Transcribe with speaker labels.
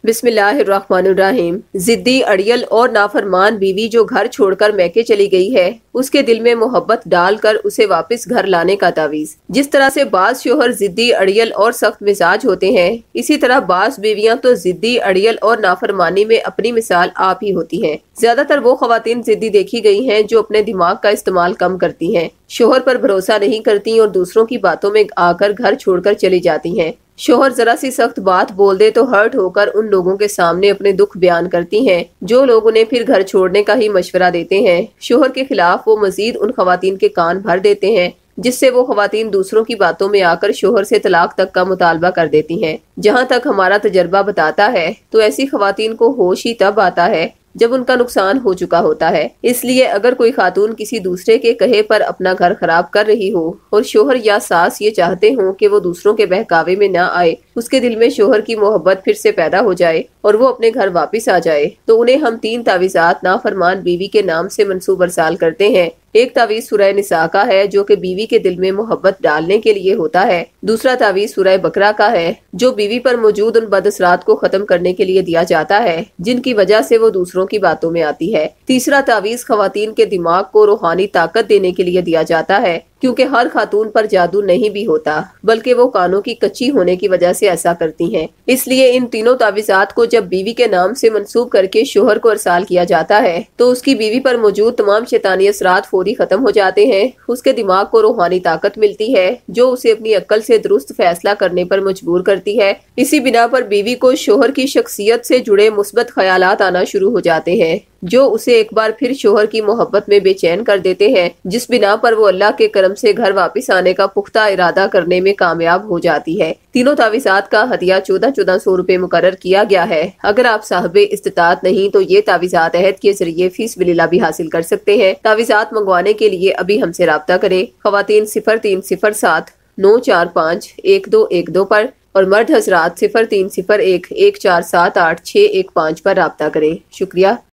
Speaker 1: بسم اللہ الرحمن الرحیم۔ ضدی اڑیل اور نافرمان بیوی جو گھر چھوڑ کر میکے چلی گئی ہے، اس کے دل میں محبت ڈال کر اسے واپس گھر لانے کا تعویذ۔ جس طرح سے بعض شوہر ضدی اڑیل اور سخت مزاج ہوتے ہیں، اسی طرح بعض بیویاں تو ضدی اڑیل اور نافرمانی میں اپنی مثال آپ ہی ہوتی ہیں۔ زیادہ تر وہ خواتین ضدی دیکھی گئی ہیں جو اپنے دماغ کا استعمال کم کرتی ہیں، شوہر پر بھروسہ نہیں کرتی اور دوسروں کی باتوں میں آ کر گھر چھوڑ کر چلی جاتی ہیں۔ شوہر ذرا سی سخت بات بول دے تو ہرٹ ہو کر ان لوگوں کے سامنے اپنے دکھ بیان کرتی ہیں جو لوگ انہیں پھر گھر چھوڑنے کا ہی مشورہ دیتے ہیں۔ شوہر کے خلاف وہ مزید ان خواتین کے کان بھر دیتے ہیں جس سے وہ خواتین دوسروں کی باتوں میں آ کر شوہر سے طلاق تک کا مطالبہ کر دیتی ہیں۔ جہاں تک ہمارا تجربہ بتاتا ہے تو ایسی خواتین کو ہوش ہی تب آتا ہے جب ان کا نقصان ہو چکا ہوتا ہے۔ اس لیے اگر کوئی خاتون کسی دوسرے کے کہے پر اپنا گھر خراب کر رہی ہو اور شوہر یا ساس یہ چاہتے ہوں کہ وہ دوسروں کے بہکاوے میں نہ آئے، اس کے دل میں شوہر کی محبت پھر سے پیدا ہو جائے اور وہ اپنے گھر واپس آ جائے، تو انہیں ہم 3 تعویذات نافرمان بیوی کے نام سے منسوب ارسال کرتے ہیں۔ ایک تعویذ سورہ نساء کا ہے جو کہ بیوی کے دل میں محبت ڈالنے کے لیے ہوتا ہے۔ دوسرا تعویذ سورہ بقرہ کا ہے جو بیوی پر موجود ان بد اثرات کو ختم کرنے کے لیے دیا جاتا ہے جن کی وجہ سے وہ دوسروں کی باتوں میں آتی ہے۔ تیسرا تعویذ خواتین کے دماغ کو روحانی طاقت دینے کے لیے دیا جاتا ہے، کیونکہ ہر خاتون پر جادو نہیں بھی ہوتا بلکہ وہ کانوں کی کچی ہونے کی وجہ سے ایسا کرتی ہیں۔ اس لیے ان تینوں تعویذات کو جب بیوی کے نام سے منسوب کر کے شوہر کو ارسال کیا جاتا ہے تو اس کی بیوی پر موجود تمام شیطانی اثرات فوری ختم ہو جاتے ہیں، اس کے دماغ کو روحانی طاقت ملتی ہے جو اسے اپنی عقل سے درست فیصلہ کرنے پر مجبور کرتی ہے۔ اسی بنا پر بیوی کو شوہر کی شخصیت سے جڑے مثبت خیالات آنا شروع ہو جاتے ہیں جو اسے ایک بار پھر شوہر کی محبت میں بے چین کر دیتے ہیں، جس بنا پر وہ اللہ کے کرم سے گھر واپس آنے کا پختہ ارادہ کرنے میں کامیاب ہو جاتی ہے۔ تینوں تعویذات کا ہدیہ 1400 روپے مقرر کیا گیا ہے۔ اگر آپ صاحب استطاعت نہیں تو یہ تعویذات عہد کے ذریعے فی سبیل اللہ بھی حاصل کر سکتے ہیں۔ تعویذات منگوانے کے لیے ابھی ہم سے رابطہ کریں۔ خواتین 0307 945 1212 پر اور مرد حضرات 0301 1478 615 پر رابطہ کریں۔ شکریہ۔